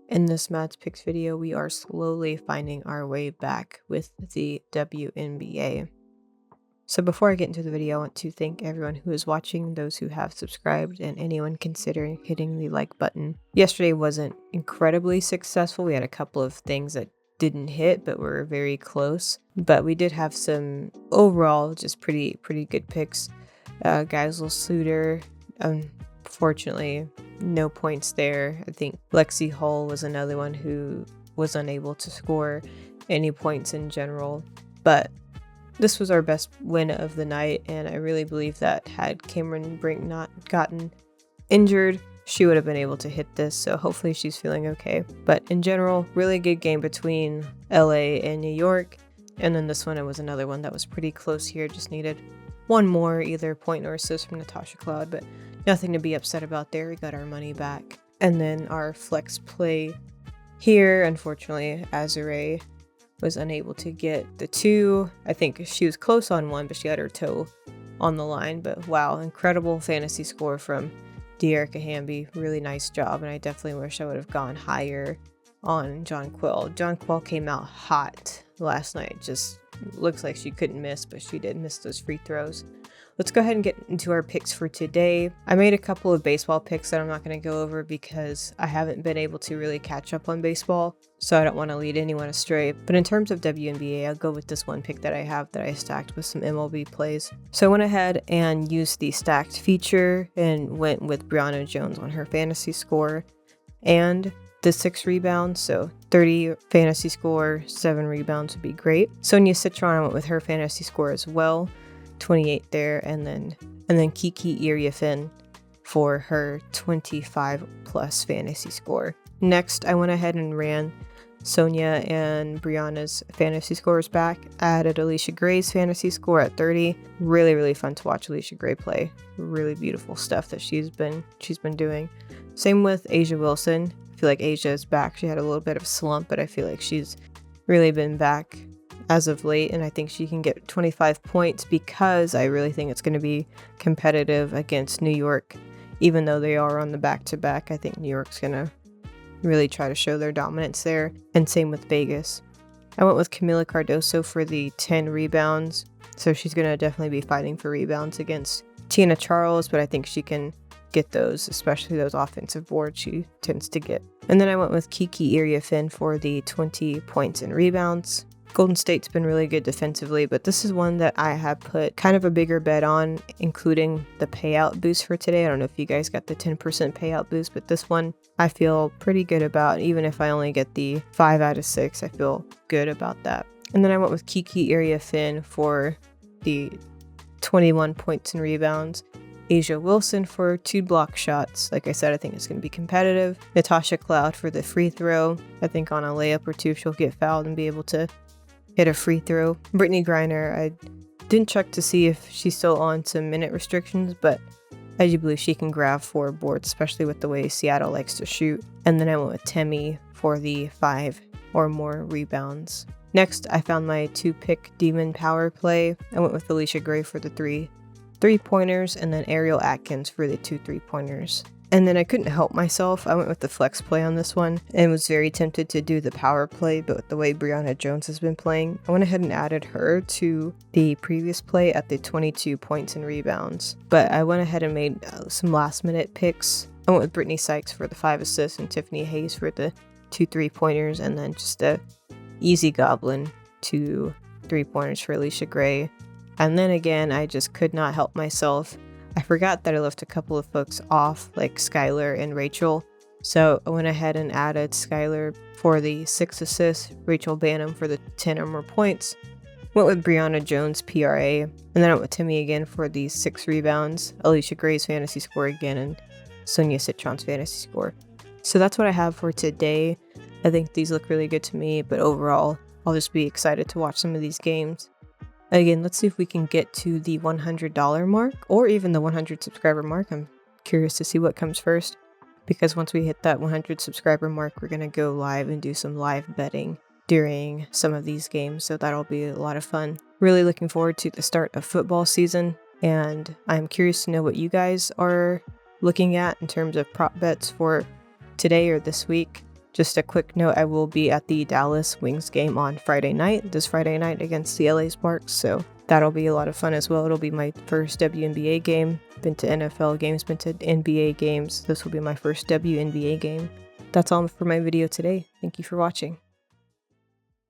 In this PrizePicks video, we are slowly finding our way back with the WNBA. So before I get into the video, I want to thank everyone who is watching, those who have subscribed, and anyone considering hitting the like button. Yesterday wasn't incredibly successful. We had a couple of things that didn't hit, but were very close. But we did have some overall just pretty good picks. Geisel Suter, unfortunately, no points there. I think Lexi Hull was another one who was unable to score any points in general. But this was our best win of the night, and I really believe that had Cameron Brink not gotten injured, she would have been able to hit this, so hopefully she's feeling okay. But in general, really good game between LA and New York, and then this one, it was another one that was pretty close here, just needed one more, either point or assist from Natasha Cloud, but nothing to be upset about there. We got our money back. And then our flex play here, unfortunately, Azure was unable to get the two. I think she was close on one, but she had her toe on the line. But wow, incredible fantasy score from Dearica Hamby. Really nice job, and I definitely wish I would have gone higher on Jonquel. Jonquel came out hot last night. Just looks like she couldn't miss, but she did miss those free throws. Let's go ahead and get into our picks for today. I made a couple of baseball picks that I'm not going to go over because I haven't been able to really catch up on baseball, so I don't want to lead anyone astray. But in terms of WNBA, I'll go with this one pick that I have that I stacked with some MLB plays. So I went ahead and used the stacked feature and went with Brionna Jones on her fantasy score and the 6 rebounds, so 30 fantasy score, 7 rebounds would be great. Sonia Citron, I went with her fantasy score as well, 28 there, and then Kiki Iriafin for her 25 plus fantasy score. Next, I went ahead and ran Sonia and Brianna's fantasy scores back. I added Alicia Gray's fantasy score at 30. Really fun to watch Alicia Gray play. Really beautiful stuff that she's been doing. Same with Asia Wilson. I feel like Asia is back. She had a little bit of a slump, but I feel like she's really been back as of late, and I think she can get 25 points because I really think it's going to be competitive against New York. Even though they are on the back-to-back, I think New York's going to really try to show their dominance there, and same with Vegas. I went with Camila Cardoso for the 10 rebounds, so she's going to definitely be fighting for rebounds against Tina Charles, but I think she can get those, especially those offensive boards she tends to get. And then I went with Kiki Iriafin for the 20 points and rebounds. Golden State's been really good defensively, but this is one that I have put kind of a bigger bet on, including the payout boost for today. I don't know if you guys got the 10% payout boost, but this one I feel pretty good about. Even if I only get the 5 out of 6, I feel good about that. And then I went with Kiki Iriafin for the 21 points and rebounds. Asia Wilson for 2 block shots. Like I said, I think it's going to be competitive. Natasha Cloud for the free throw. I think on a layup or two, she'll get fouled and be able to hit a free throw. Brittany Griner, I didn't check to see if she's still on some minute restrictions, but I do believe she can grab 4 boards, especially with the way Seattle likes to shoot. And then I went with Temi for the 5 or more rebounds. Next, I found my 2-pick demon power play. I went with Alicia Gray for the 3 3-pointers, and then Ariel Atkins for the 2 3-pointers. And then I couldn't help myself. I went with the flex play on this one and was very tempted to do the power play, but with the way Brionna Jones has been playing, I went ahead and added her to the previous play at the 22 points and rebounds. But I went ahead and made some last minute picks. I went with Brittany Sykes for the 5 assists and Tiffany Hayes for the 2 3-pointers, and then just a easy goblin 2 3-pointers for Alicia Gray. And then again, I just could not help myself. I forgot that I left a couple of folks off, like Skylar and Rachel. So I went ahead and added Skylar for the 6 assists, Rachel Banham for the 10 or more points. Went with Brionna Jones, PRA, and then I went with Timmy again for the 6 rebounds, Alicia Gray's fantasy score again, and Sonia Citron's fantasy score. So that's what I have for today. I think these look really good to me, but overall, I'll just be excited to watch some of these games. Again, let's see if we can get to the $100 mark or even the 100 subscriber mark. I'm curious to see what comes first, because once we hit that 100 subscriber mark, we're going to go live and do some live betting during some of these games. So that'll be a lot of fun. Really looking forward to the start of football season, and I'm curious to know what you guys are looking at in terms of prop bets for today or this week. Just a quick note, I will be at the Dallas Wings game on Friday night, this Friday night against the LA Sparks, so that'll be a lot of fun as well. It'll be my first WNBA game. Been to NFL games, been to NBA games. This will be my first WNBA game. That's all for my video today. Thank you for watching.